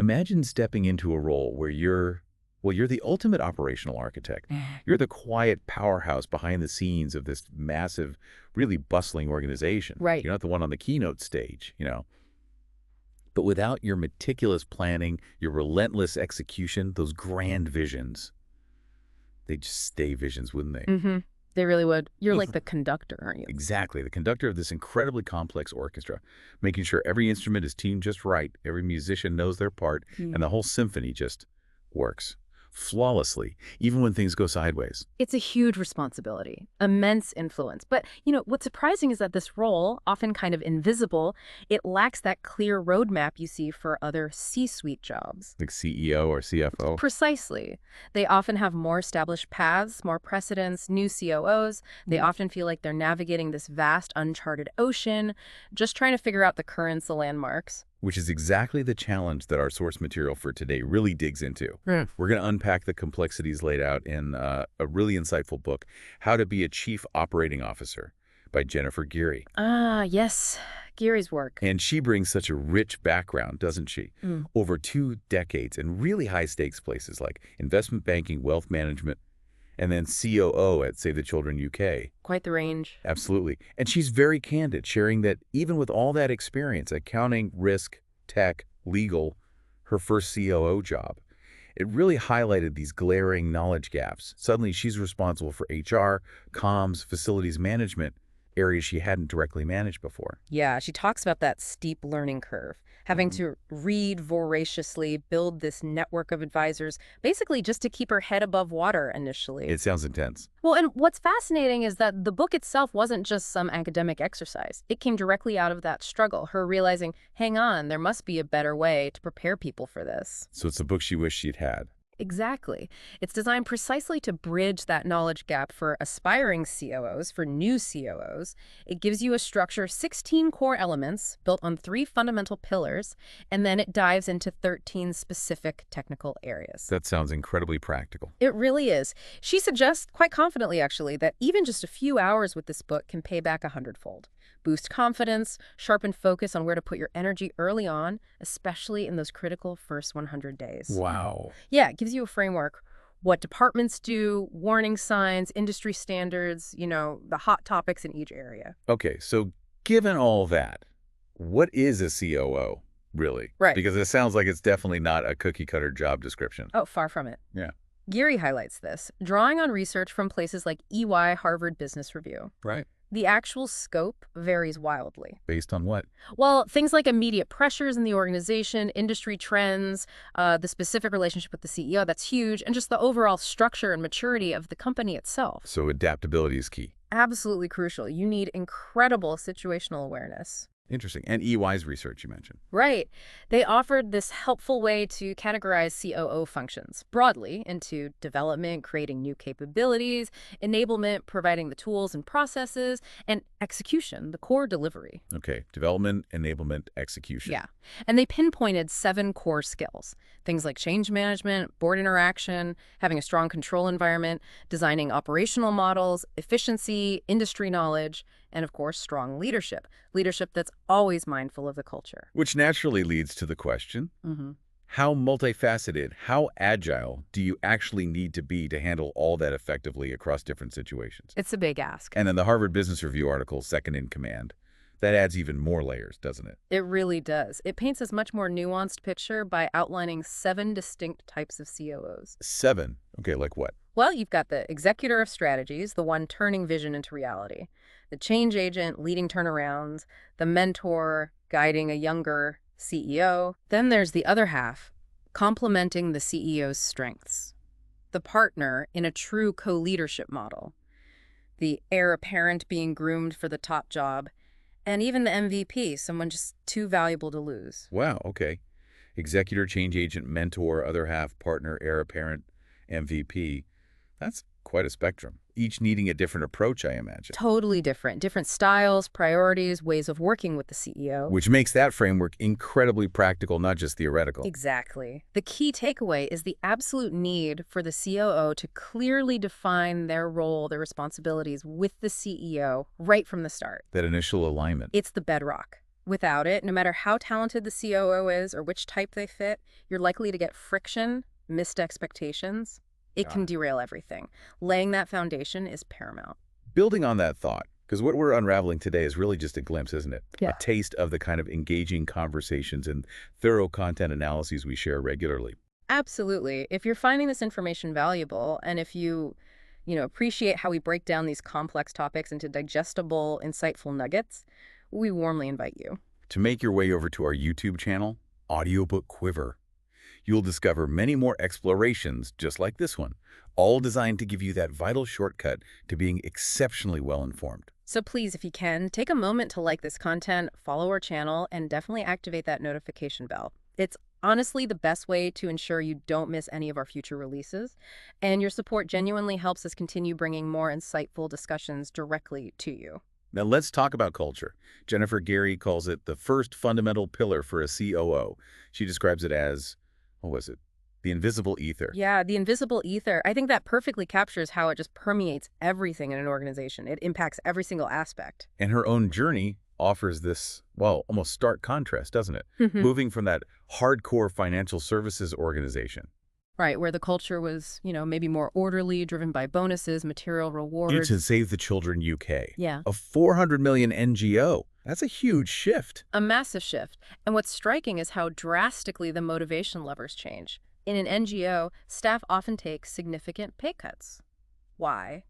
Imagine stepping into a role where you're the ultimate operational architect. You're the quiet powerhouse behind the scenes of this massive, really bustling organization. Right. You're not the one on the keynote stage. But without your meticulous planning, your relentless execution, those grand visions, they'd just stay visions, wouldn't they? Mm-hmm. They really would. You're like the conductor, aren't you? Exactly. The conductor of this incredibly complex orchestra, making sure every instrument is tuned just right, every musician knows their part, and the whole symphony just works flawlessly, even when things go sideways. It's a huge responsibility, immense influence. But, what's surprising is that this role, often kind of invisible, it lacks that clear roadmap you see for other C-suite jobs. Like CEO or CFO. Precisely. They often have more established paths, more precedents, new COOs. They often feel like they're navigating this vast, uncharted ocean, just trying to figure out the currents, the landmarks. Which is exactly the challenge that our source material for today really digs into. We're going to unpack the complexities laid out in a really insightful book, How to Be a Chief Operating Officer by Jennifer Geary. Ah, yes. Geary's work. And she brings such a rich background, doesn't she? Over 2 decades in really high-stakes places like investment banking, wealth management, and then COO at Save the Children UK. Quite the range. Absolutely. And she's very candid, sharing that even with all that experience, accounting, risk, tech, legal, her first COO job, it really highlighted these glaring knowledge gaps. Suddenly, she's responsible for HR, comms, facilities management, areas she hadn't directly managed before. Yeah, she talks about that steep learning curve, having to read voraciously, build this network of advisors, basically just to keep her head above water initially. It sounds intense. Well, and what's fascinating is that the book itself wasn't just some academic exercise. It came directly out of that struggle, her realizing, hang on, there must be a better way to prepare people for this. So it's a book she wished she'd had. Exactly. It's designed precisely to bridge that knowledge gap for aspiring COOs, for new COOs. It gives you a structure, 16 core elements built on 3 fundamental pillars, and then it dives into 13 specific technical areas. That sounds incredibly practical. It really is. She suggests, quite confidently actually, that even just a few hours with this book can pay back 100-fold. Boost confidence, sharpen focus on where to put your energy early on, especially in those critical first 100 days. Wow. Yeah, it gives you a framework, what departments do, warning signs, industry standards, the hot topics in each area. Okay, so given all that, what is a COO, really? Right. Because it sounds like it's definitely not a cookie-cutter job description. Oh, far from it. Yeah. Geary highlights this, drawing on research from places like EY, Harvard Business Review. Right. The actual scope varies wildly. Based on what? Well, things like immediate pressures in the organization, industry trends, the specific relationship with the CEO, that's huge, and just the overall structure and maturity of the company itself. So adaptability is key. Absolutely crucial. You need incredible situational awareness. Interesting. And EY's research you mentioned. Right. They offered this helpful way to categorize COO functions broadly into development, creating new capabilities, enablement, providing the tools and processes, and execution, the core delivery. Okay. Development, enablement, execution. Yeah. And they pinpointed 7 core skills. Things like change management, board interaction, having a strong control environment, designing operational models, efficiency, industry knowledge, and of course, strong leadership. Leadership that's always mindful of the culture. Which naturally leads to the question, how multifaceted, how agile do you actually need to be to handle all that effectively across different situations? It's a big ask. And in the Harvard Business Review article, Second in Command, that adds even more layers, doesn't it? It really does. It paints a much more nuanced picture by outlining 7 distinct types of COOs. 7? Okay, like what? Well, you've got the executor of strategies, the one turning vision into reality, the change agent leading turnarounds, the mentor guiding a younger CEO. Then there's the other half, complementing the CEO's strengths, the partner in a true co-leadership model, the heir apparent being groomed for the top job, and even the MVP, someone just too valuable to lose. Wow, okay. Executor, change agent, mentor, other half, partner, heir apparent, MVP. That's quite a spectrum, each needing a different approach, I imagine. Totally different. Different styles, priorities, ways of working with the CEO. Which makes that framework incredibly practical, not just theoretical. Exactly. The key takeaway is the absolute need for the COO to clearly define their role, their responsibilities with the CEO right from the start. That initial alignment. It's the bedrock. Without it, no matter how talented the COO is or which type they fit, you're likely to get friction, missed expectations. It Got can it. derail everything. Laying that foundation is paramount. Building on that thought, because what we're unraveling today is really just a glimpse, isn't it? Yeah. A taste of the kind of engaging conversations and thorough content analyses we share regularly. Absolutely. If you're finding this information valuable, and if you appreciate how we break down these complex topics into digestible, insightful nuggets, we warmly invite you. To make your way over to our YouTube channel, Audiobook Quiver, you'll discover many more explorations just like this one, all designed to give you that vital shortcut to being exceptionally well-informed. So please, if you can, take a moment to like this content, follow our channel, and definitely activate that notification bell. It's honestly the best way to ensure you don't miss any of our future releases, and your support genuinely helps us continue bringing more insightful discussions directly to you. Now let's talk about culture. Jennifer Gary calls it the first fundamental pillar for a COO. She describes it as, what was it? The invisible ether. Yeah, the invisible ether, I think that perfectly captures how it just permeates everything in an organization. It impacts every single aspect. And her own journey offers this, well, almost stark contrast, doesn't it? Mhm. Moving from that hardcore financial services organization Right, where the culture was, maybe more orderly, driven by bonuses, material rewards. into Save the Children UK, Yeah. a 400 million NGO. That's a huge shift. A massive shift. And what's striking is how drastically the motivation levers change. In an NGO, staff often take significant pay cuts. Why?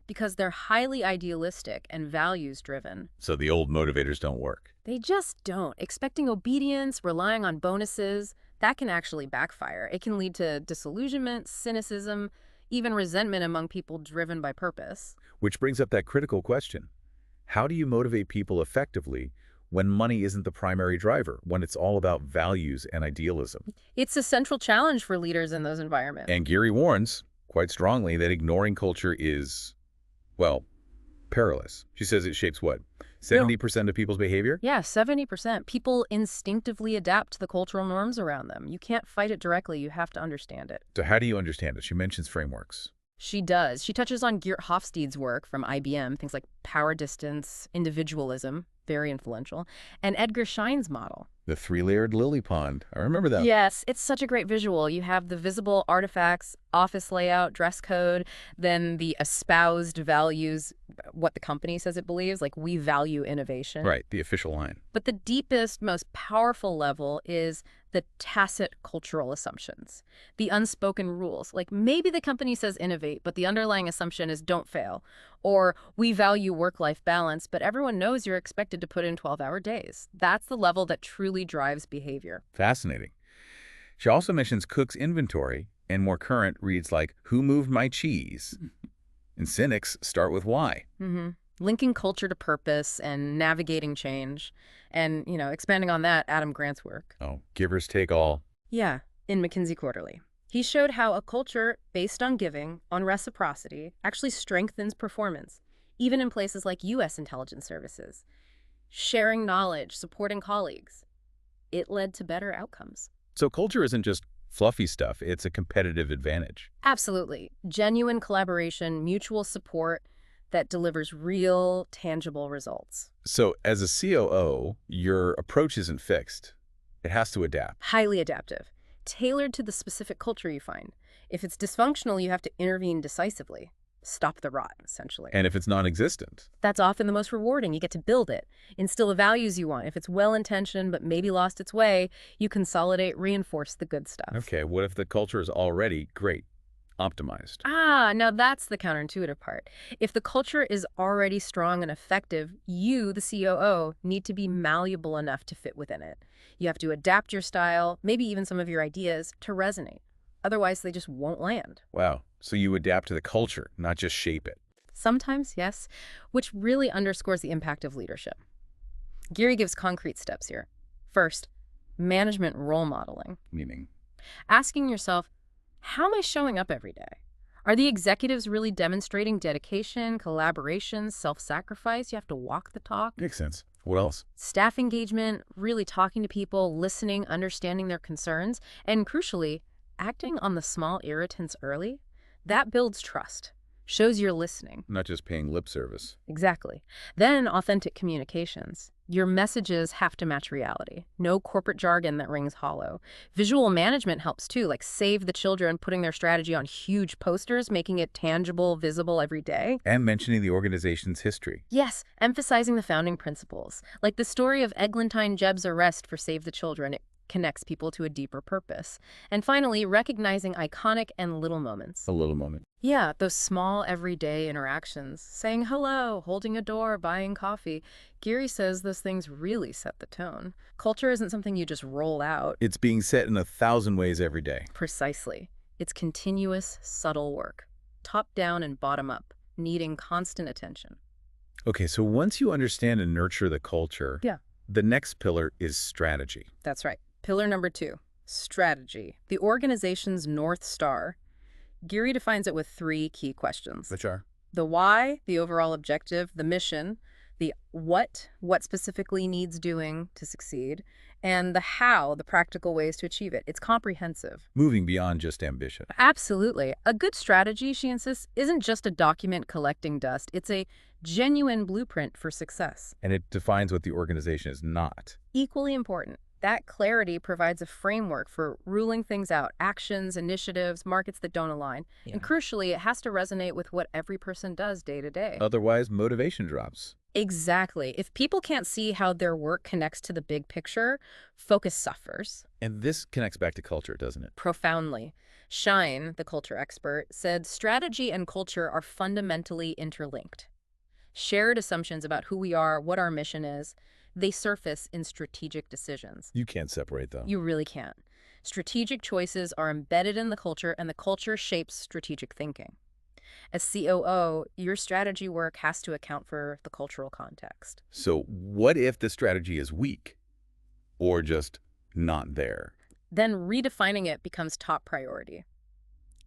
Because they're highly idealistic and values-driven. So the old motivators don't work. They just don't. Expecting obedience, relying on bonuses, that can actually backfire. It can lead to disillusionment, cynicism, even resentment among people driven by purpose. Which brings up that critical question. How do you motivate people effectively when money isn't the primary driver, when it's all about values and idealism? It's a central challenge for leaders in those environments. And Gary warns quite strongly that ignoring culture is, well, perilous. She says it shapes what? 70% of people's behavior? Yeah, 70%. People instinctively adapt to the cultural norms around them. You can't fight it directly. You have to understand it. So how do you understand it? She mentions frameworks. She does. She touches on Geert Hofstede's work from IBM, things like power distance, individualism, very influential, and Edgar Schein's model. The three-layered lily pond. I remember that. Yes, it's such a great visual. You have the visible artifacts, office layout, dress code, then the espoused values, what the company says it believes, like we value innovation. Right, the official line. But the deepest, most powerful level is the tacit cultural assumptions, the unspoken rules. Like maybe the company says innovate, but the underlying assumption is don't fail. Or we value work-life balance, but everyone knows you're expected to put in 12-hour days. That's the level that truly drives behavior. Fascinating. She also mentions Cook's inventory, and more current reads like, who moved my cheese? And cynics start with why. Linking culture to purpose and navigating change. And, expanding on that, Adam Grant's work. Oh, givers take all. Yeah, in McKinsey Quarterly. He showed how a culture based on giving, on reciprocity, actually strengthens performance, even in places like U.S. intelligence services. Sharing knowledge, supporting colleagues. It led to better outcomes. So culture isn't just fluffy stuff, it's a competitive advantage. Absolutely. Genuine collaboration, mutual support that delivers real, tangible results. So as a COO, your approach isn't fixed. It has to adapt. Highly adaptive, tailored to the specific culture you find. If it's dysfunctional, you have to intervene decisively. Stop the rot, essentially. And if it's non-existent? That's often the most rewarding. You get to build it, instill the values you want. If it's well-intentioned but maybe lost its way, you consolidate, reinforce the good stuff. Okay, what if the culture is already great, optimized? Now that's the counterintuitive part. If the culture is already strong and effective, you, the COO, need to be malleable enough to fit within it. You have to adapt your style, maybe even some of your ideas, to resonate. Otherwise, they just won't land. Wow, so you adapt to the culture, not just shape it. Sometimes, yes, which really underscores the impact of leadership. Gary gives concrete steps here. First, management role modeling. Meaning? Asking yourself, how am I showing up every day? Are the executives really demonstrating dedication, collaboration, self-sacrifice? You have to walk the talk. Makes sense. What else? Staff engagement, really talking to people, listening, understanding their concerns, and crucially, acting on the small irritants early. That builds trust. Shows you're listening. Not just paying lip service. Exactly. Then authentic communications. Your messages have to match reality. No corporate jargon that rings hollow. Visual management helps too, like Save the Children, putting their strategy on huge posters, making it tangible, visible every day. And mentioning the organization's history. Yes, emphasizing the founding principles. Like the story of Eglantine Jebb's arrest for Save the Children. It connects people to a deeper purpose. And finally, recognizing iconic and little moments. A little moment. Yeah, those small everyday interactions. Saying hello, holding a door, buying coffee. Geary says those things really set the tone. Culture isn't something you just roll out. It's being set in 1,000 ways every day. Precisely. It's continuous, subtle work. Top down and bottom up, needing constant attention. Okay, so once you understand and nurture the culture, Yeah. the next pillar is strategy. That's right. Pillar number 2, strategy. The organization's North Star. Geary defines it with 3 key questions. Which are? The why, the overall objective, the mission, the what specifically needs doing to succeed, and the how, the practical ways to achieve it. It's comprehensive. Moving beyond just ambition. Absolutely. A good strategy, she insists, isn't just a document collecting dust. It's a genuine blueprint for success. And it defines what the organization is not. Equally important. That clarity provides a framework for ruling things out, actions, initiatives, markets that don't align. Yeah. And crucially, it has to resonate with what every person does day to day. Otherwise, motivation drops. Exactly. If people can't see how their work connects to the big picture, focus suffers. And this connects back to culture, doesn't it? Profoundly. Shine, the culture expert, said strategy and culture are fundamentally interlinked. Shared assumptions about who we are, what our mission is, they surface in strategic decisions. You can't separate them. You really can't. Strategic choices are embedded in the culture, and the culture shapes strategic thinking. As COO, your strategy work has to account for the cultural context. So what if the strategy is weak or just not there? Then redefining it becomes top priority.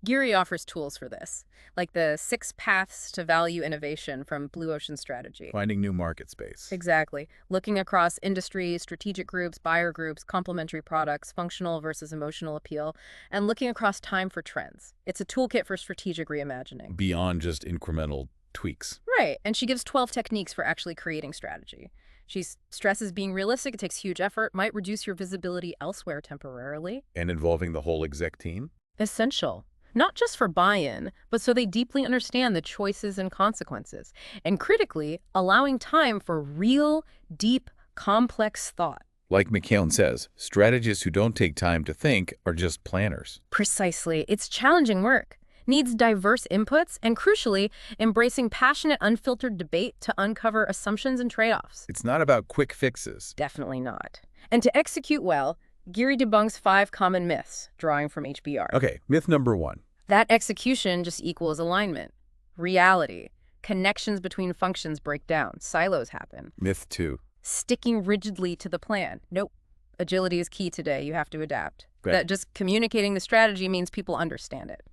Geary offers tools for this, like the 6 paths to value innovation from Blue Ocean Strategy. Finding new market space. Exactly. Looking across industries, strategic groups, buyer groups, complementary products, functional versus emotional appeal, and looking across time for trends. It's a toolkit for strategic reimagining. Beyond just incremental tweaks. Right, and she gives 12 techniques for actually creating strategy. She stresses being realistic, it takes huge effort, might reduce your visibility elsewhere temporarily. And involving the whole exec team? Essential. Not just for buy-in, but so they deeply understand the choices and consequences. And critically, allowing time for real, deep, complex thought. Like McKeown says, strategists who don't take time to think are just planners. Precisely. It's challenging work. Needs diverse inputs and, crucially, embracing passionate, unfiltered debate to uncover assumptions and trade-offs. It's not about quick fixes. Definitely not. And to execute well, Geary debunks 5 common myths, drawing from HBR. Okay, myth number 1. That execution just equals alignment. Reality. Connections between functions break down. Silos happen. Myth 2. Sticking rigidly to the plan. Nope. Agility is key today. You have to adapt. Okay. That just communicating the strategy means people understand it.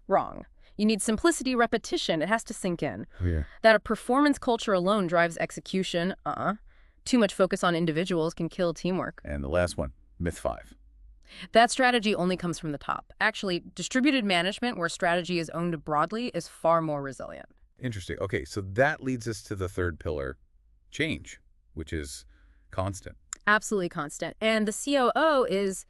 Wrong. You need simplicity, repetition. It has to sink in. Oh, yeah. That a performance culture alone drives execution. Too much focus on individuals can kill teamwork. And the last one, myth 5. That strategy only comes from the top. Actually, distributed management, where strategy is owned broadly, is far more resilient. Interesting. Okay, so that leads us to the third pillar, change, which is constant. Absolutely constant. And the COO is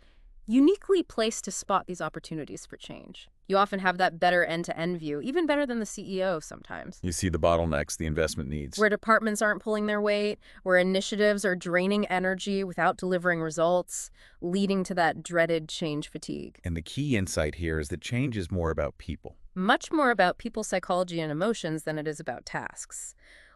uniquely placed to spot these opportunities for change. You often have that better end-to-end view, even better than the CEO sometimes. You see the bottlenecks the investment needs. Where departments aren't pulling their weight, where initiatives are draining energy without delivering results, leading to that dreaded change fatigue. And the key insight here is that change is more about people. Much more about people's psychology and emotions than it is about tasks.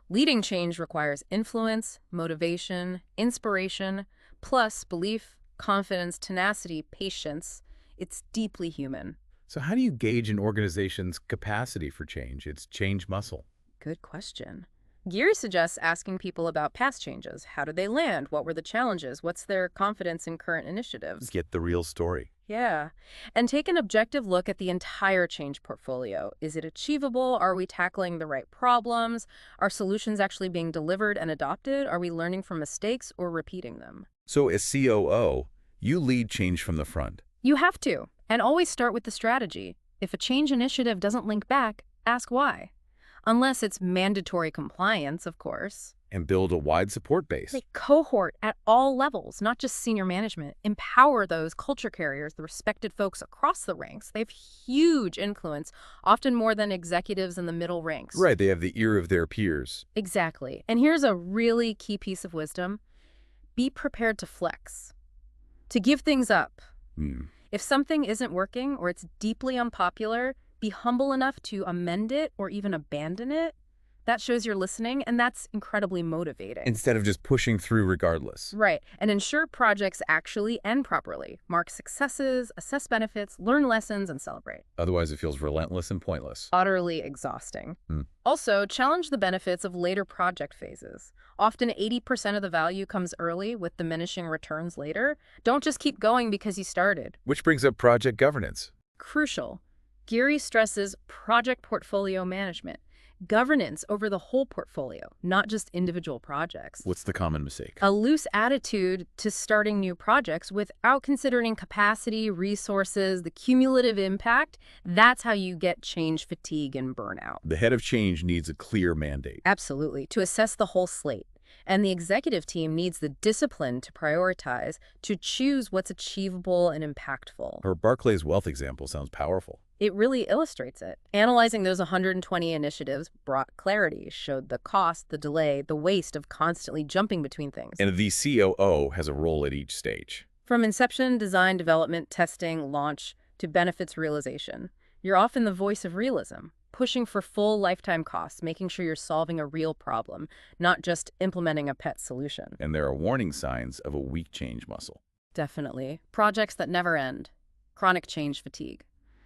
Leading change requires influence, motivation, inspiration, plus belief, confidence, tenacity, patience. It's deeply human. So how do you gauge an organization's capacity for change, its change muscle? Good question. Geary suggests asking people about past changes. How did they land? What were the challenges? What's their confidence in current initiatives? Get the real story. Yeah. And take an objective look at the entire change portfolio. Is it achievable? Are we tackling the right problems? Are solutions actually being delivered and adopted? Are we learning from mistakes or repeating them? So as COO, you lead change from the front. You have to. And always start with the strategy. If a change initiative doesn't link back, ask why. unless it's mandatory compliance, of course. And build a wide support base. They cohort at all levels, not just senior management. Empower those culture carriers, the respected folks across the ranks. They have huge influence, often more than executives in the middle ranks. Right, they have the ear of their peers. Exactly. And here's a really key piece of wisdom. Be prepared to flex, to give things up. If something isn't working or it's deeply unpopular, be humble enough to amend it or even abandon it. That shows you're listening, and that's incredibly motivating. Instead of just pushing through regardless. Right. And ensure projects actually end properly. Mark successes, assess benefits, learn lessons, and celebrate. Otherwise, it feels relentless and pointless. Utterly exhausting. Also, challenge the benefits of later project phases. Often 80% of the value comes early with diminishing returns later. Don't just keep going because you started. Which brings up project governance. Crucial. Geary stresses project portfolio management. Governance over the whole portfolio, not just individual projects. What's the common mistake? A loose attitude to starting new projects without considering capacity, resources, the cumulative impact. That's how you get change fatigue and burnout. The head of change needs a clear mandate. Absolutely, to assess the whole slate. And the executive team needs the discipline to prioritize, to choose what's achievable and impactful. Her Barclays Wealth example sounds powerful. It really illustrates it. Analyzing those 120 initiatives brought clarity, showed the cost, the delay, the waste of constantly jumping between things. And the COO has a role at each stage. From inception, design, development, testing, launch, to benefits realization. You're often the voice of realism, pushing for full lifetime costs, making sure you're solving a real problem, not just implementing a pet solution. And there are warning signs of a weak change muscle. Definitely. Projects that never end. Chronic change fatigue.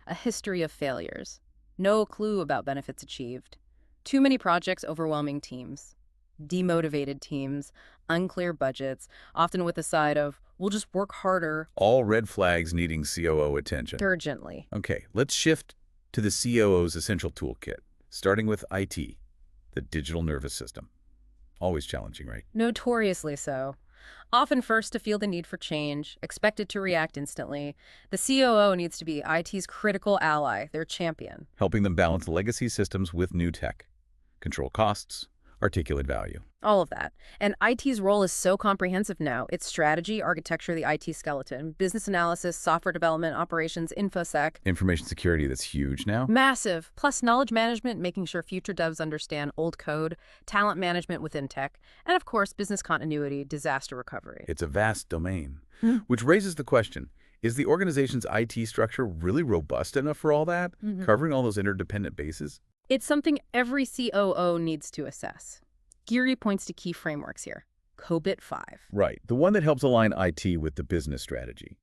A history of failures. No clue about benefits achieved. Too many projects overwhelming teams. Demotivated teams. Unclear budgets, often with a side of, we'll just work harder. All red flags needing COO attention. Urgently. Okay, let's shift to the COO's essential toolkit, starting with IT, the digital nervous system. Always challenging, right? Notoriously so. Often first to feel the need for change, expected to react instantly. The COO needs to be IT's critical ally, their champion. Helping them balance legacy systems with new tech, control costs, articulate value. All of that. And IT's role is so comprehensive now. It's strategy, architecture, the IT skeleton, business analysis, software development, operations, infosec. Information security, that's huge now. Massive. Plus knowledge management, making sure future devs understand old code, talent management within tech, and of course, business continuity, disaster recovery. It's a vast domain, which raises the question, is the organization's IT structure really robust enough for all that, covering all those interdependent bases? It's something every COO needs to assess. Geary points to key frameworks here. COBIT 5. Right, the one that helps align IT with the business strategy,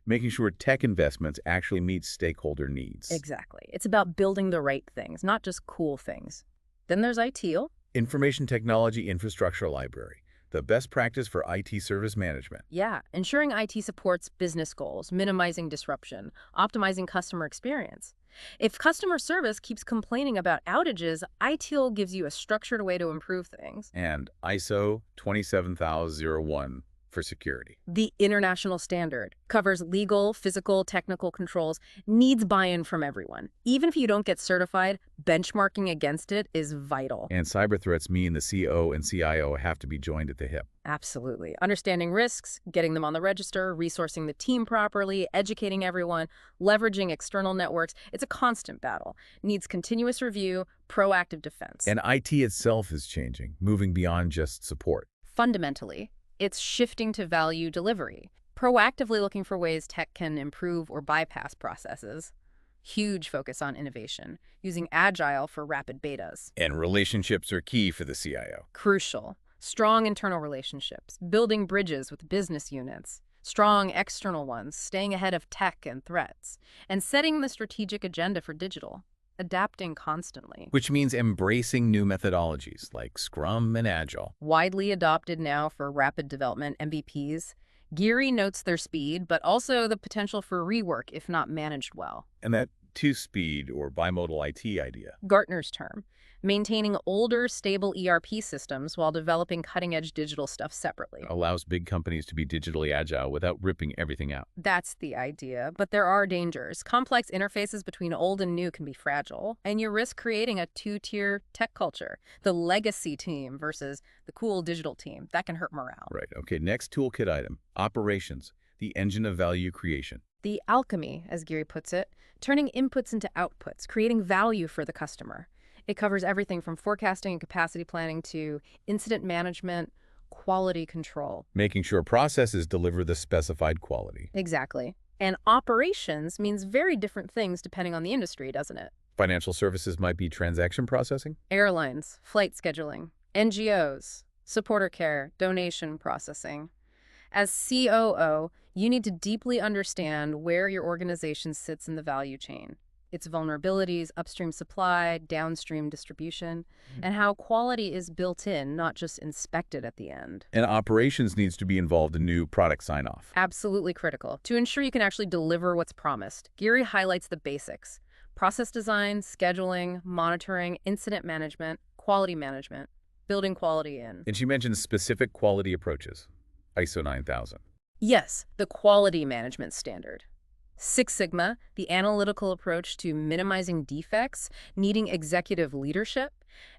making sure tech investments actually meet stakeholder needs. Exactly. It's about building the right things, not just cool things. Then there's ITIL. Information Technology Infrastructure Library, the best practice for IT service management. Yeah, ensuring IT supports business goals, minimizing disruption, optimizing customer experience. If customer service keeps complaining about outages, ITIL gives you a structured way to improve things. And ISO 27001 for security. The international standard covers legal, physical, technical controls, needs buy-in from everyone. Even if you don't get certified, benchmarking against it is vital. And cyber threats mean the CO and CIO have to be joined at the hip. Absolutely. Understanding risks, getting them on the register, resourcing the team properly, educating everyone, leveraging external networks. It's a constant battle. Needs continuous review, proactive defense. And IT itself is changing, moving beyond just support. Fundamentally, it's shifting to value delivery, proactively looking for ways tech can improve or bypass processes. Huge focus on innovation, using Agile for rapid betas. And relationships are key for the CIO. Crucial. Strong internal relationships, building bridges with business units, strong external ones, staying ahead of tech and threats, and setting the strategic agenda for digital. Adapting constantly. Which means embracing new methodologies like Scrum and Agile. Widely adopted now for rapid development, MVPs. Geary notes their speed, but also the potential for rework if not managed well. And that two-speed or bimodal IT idea. Gartner's term. maintaining older, stable ERP systems while developing cutting-edge digital stuff separately. Allows big companies to be digitally agile without ripping everything out. That's the idea, but there are dangers. Complex interfaces between old and new can be fragile, and you risk creating a two-tier tech culture. The legacy team versus the cool digital team. That can hurt morale. Right. Okay, next toolkit item, operations, the engine of value creation. The alchemy, as Geary puts it, turning inputs into outputs, creating value for the customer. It covers everything from forecasting and capacity planning to incident management, quality control. Making sure processes deliver the specified quality. Exactly. And operations means very different things depending on the industry, doesn't it? Financial services might be transaction processing. Airlines, flight scheduling, NGOs, supporter care, donation processing. As COO, you need to deeply understand where your organization sits in the value chain, its vulnerabilities, upstream supply, downstream distribution, and how quality is built in, not just inspected at the end. And operations needs to be involved in new product sign-off. Absolutely critical. To ensure you can actually deliver what's promised, Geary highlights the basics: process design, scheduling, monitoring, incident management, quality management, building quality in. And she mentions specific quality approaches, ISO 9000. Yes, the quality management standard. Six Sigma, the analytical approach to minimizing defects, needing executive leadership,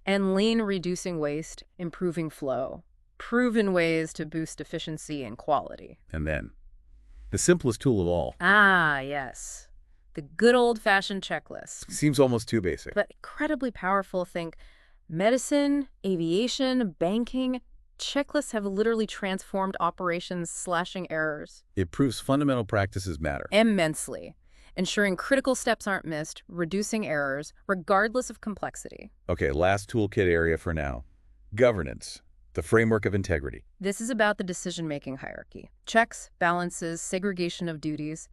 and Lean, reducing waste, improving flow. Proven ways to boost efficiency and quality. And then, the simplest tool of all. Ah, yes. The good old-fashioned checklist. Seems almost too basic. But incredibly powerful. Think medicine, aviation, banking. Checklists have literally transformed operations, slashing errors. It proves fundamental practices matter. Immensely. Ensuring critical steps aren't missed, reducing errors, regardless of complexity. Okay, last toolkit area for now. Governance, the framework of integrity. This is about the decision-making hierarchy. Checks, balances, segregation of duties.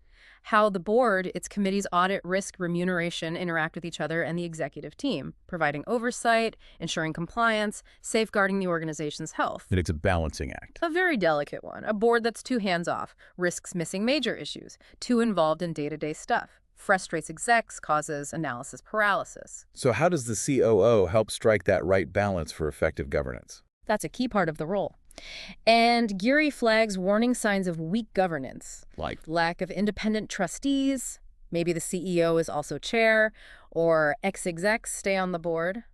How the board, its committees, audit, risk, remuneration interact with each other and the executive team, providing oversight, ensuring compliance, safeguarding the organization's health. And it's a balancing act. A very delicate one. A board that's too hands-off, risks missing major issues, too involved in day-to-day stuff, frustrates execs, causes analysis paralysis. So how does the COO help strike that right balance for effective governance? That's a key part of the role. And Geary flags warning signs of weak governance, Like lack of independent trustees, maybe the CEO is also chair, or ex-execs stay on the board,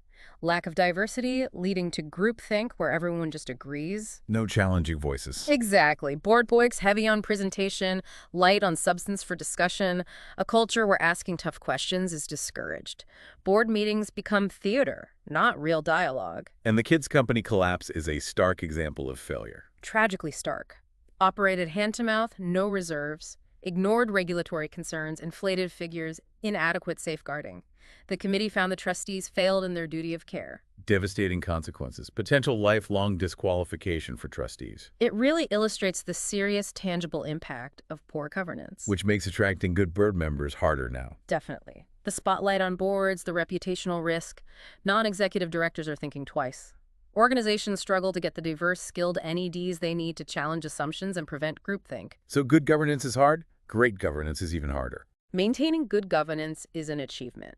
lack of diversity leading to groupthink where everyone just agrees. no challenging voices. Exactly. Board boics heavy on presentation, light on substance for discussion, a culture where asking tough questions is discouraged. Board meetings become theater, not real dialogue. And the kids' company collapse is a stark example of failure. Tragically stark. Operated hand-to-mouth, no reserves, ignored regulatory concerns, inflated figures, inadequate safeguarding. The committee found the trustees failed in their duty of care. Devastating consequences, potential lifelong disqualification for trustees. It really illustrates the serious, tangible impact of poor governance. Which makes attracting good board members harder now. Definitely. The spotlight on boards, the reputational risk. Non-executive directors are thinking twice. Organizations struggle to get the diverse, skilled NEDs they need to challenge assumptions and prevent groupthink. So good governance is hard, great governance is even harder. Maintaining good governance is an achievement.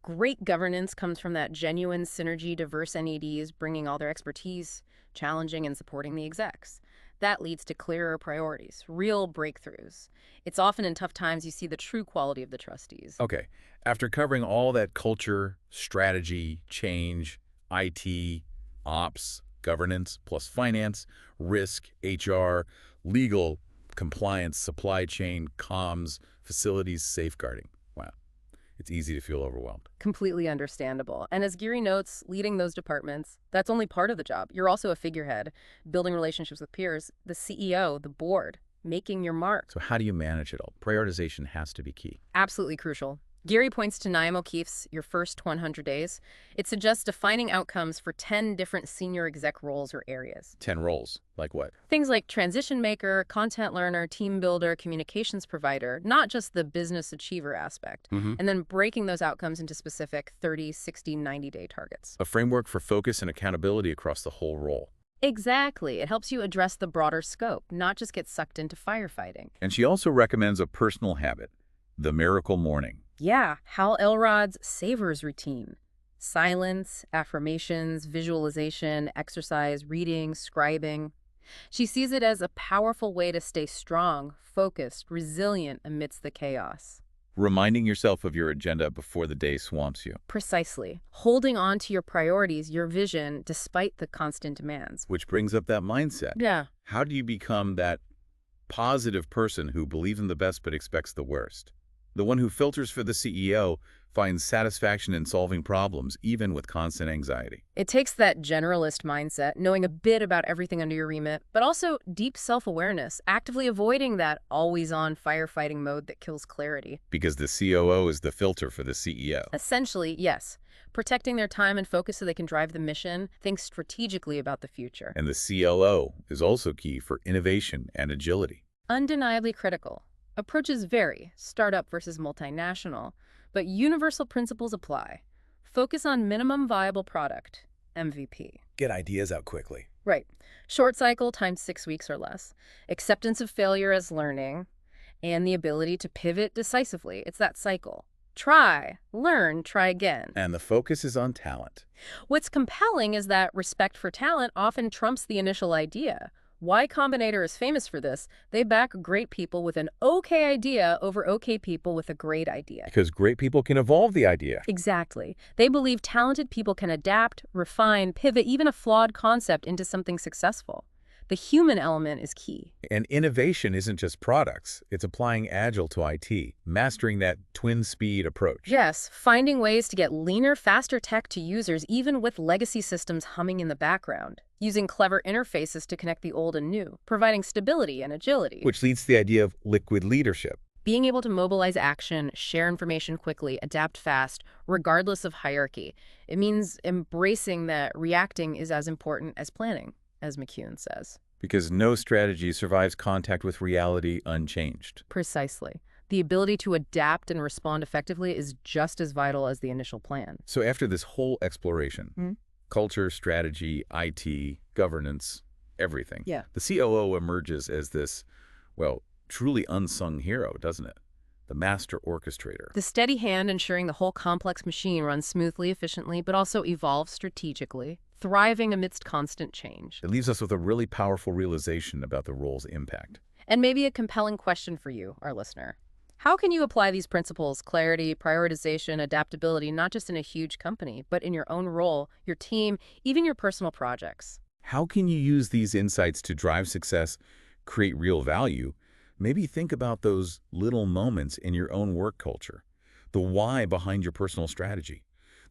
Great governance comes from that genuine synergy, diverse NEDs bringing all their expertise, challenging and supporting the execs. That leads to clearer priorities, real breakthroughs. It's often in tough times you see the true quality of the trustees. Okay, after covering all that culture, strategy, change, IT, ops, governance, plus finance, risk, HR, legal, compliance, supply chain, comms, facilities, safeguarding. Wow. It's easy to feel overwhelmed. Completely understandable. And as Geary notes, leading those departments, that's only part of the job. You're also a figurehead, building relationships with peers, the CEO, the board, making your mark. So how do you manage it all? Prioritization has to be key. Absolutely crucial. Geary points to Naim O'Keefe's Your First 100 Days. It suggests defining outcomes for 10 different senior exec roles or areas. 10 roles. Like what? Things like transition maker, content learner, team builder, communications provider, not just the business achiever aspect. And then breaking those outcomes into specific 30, 60, 90-day targets. A framework for focus and accountability across the whole role. Exactly. It helps you address the broader scope, not just get sucked into firefighting. And she also recommends a personal habit, the miracle morning. Yeah, Hal Elrod's Savers routine. Silence, affirmations, visualization, exercise, reading, scribing. She sees it as a powerful way to stay strong, focused, resilient amidst the chaos. Reminding yourself of your agenda before the day swamps you. Precisely. Holding on to your priorities, your vision, despite the constant demands. Which brings up that mindset. Yeah. How do you become that positive person who believes in the best but expects the worst? The one who filters for the CEO finds satisfaction in solving problems, even with constant anxiety. It takes that generalist mindset, knowing a bit about everything under your remit, but also deep self-awareness, actively avoiding that always-on firefighting mode that kills clarity. Because the COO is the filter for the CEO. Essentially, yes. Protecting their time and focus so they can drive the mission, think strategically about the future. And the CLO is also key for innovation and agility. Undeniably critical. Approaches vary, startup versus multinational, but universal principles apply. Focus on minimum viable product, MVP. Get ideas out quickly. Right. Short cycle times 6 weeks or less. Acceptance of failure as learning, and the ability to pivot decisively. It's that cycle. Try, learn, try again. And the focus is on talent. What's compelling is that respect for talent often trumps the initial idea. Y Combinator is famous for this. They back great people with an okay idea over okay people with a great idea. Because great people can evolve the idea. Exactly. They believe talented people can adapt, refine, pivot even a flawed concept into something successful. The human element is key. And innovation isn't just products. It's applying Agile to IT, mastering that twin speed approach. Yes, finding ways to get leaner, faster tech to users even with legacy systems humming in the background. Using clever interfaces to connect the old and new, providing stability and agility. Which leads to the idea of liquid leadership. Being able to mobilize action, share information quickly, adapt fast, regardless of hierarchy. It means embracing that reacting is as important as planning, as McCune says. Because no strategy survives contact with reality unchanged. Precisely. The ability to adapt and respond effectively is just as vital as the initial plan. So after this whole exploration, culture, strategy, IT, governance, everything, Yeah. the COO emerges as this, well, truly unsung hero, doesn't it? The master orchestrator. The steady hand ensuring the whole complex machine runs smoothly, efficiently, but also evolves strategically, thriving amidst constant change. It leaves us with a really powerful realization about the role's impact. And maybe a compelling question for you, our listener. How can you apply these principles, clarity, prioritization, adaptability, not just in a huge company, but in your own role, your team, even your personal projects? How can you use these insights to drive success, create real value? Maybe think about those little moments in your own work culture, the why behind your personal strategy,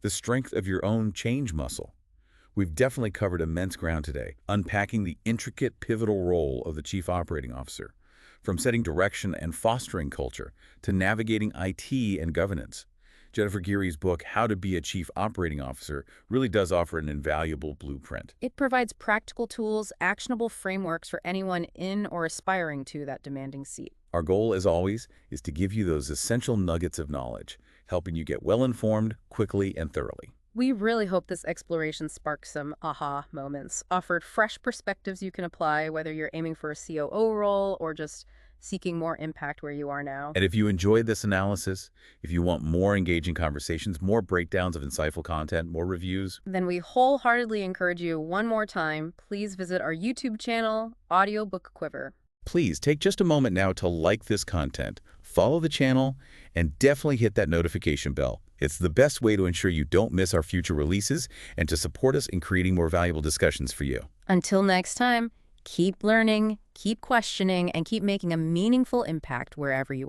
the strength of your own change muscle. We've definitely covered immense ground today, unpacking the intricate, pivotal role of the Chief Operating Officer, from setting direction and fostering culture to navigating IT and governance. Jennifer Geary's book, How to Be a Chief Operating Officer, really does offer an invaluable blueprint. It provides practical tools, actionable frameworks for anyone in or aspiring to that demanding seat. Our goal, as always, is to give you those essential nuggets of knowledge, helping you get well-informed, quickly, and thoroughly. We really hope this exploration sparked some aha moments, offered fresh perspectives you can apply, whether you're aiming for a COO role or just seeking more impact where you are now. And if you enjoyed this analysis, if you want more engaging conversations, more breakdowns of insightful content, more reviews, then we wholeheartedly encourage you one more time, please visit our YouTube channel, Audiobook Quiver. please take just a moment now to like this content, follow the channel, and definitely hit that notification bell. It's the best way to ensure you don't miss our future releases and to support us in creating more valuable discussions for you. Until next time, keep learning, keep questioning, and keep making a meaningful impact wherever you are.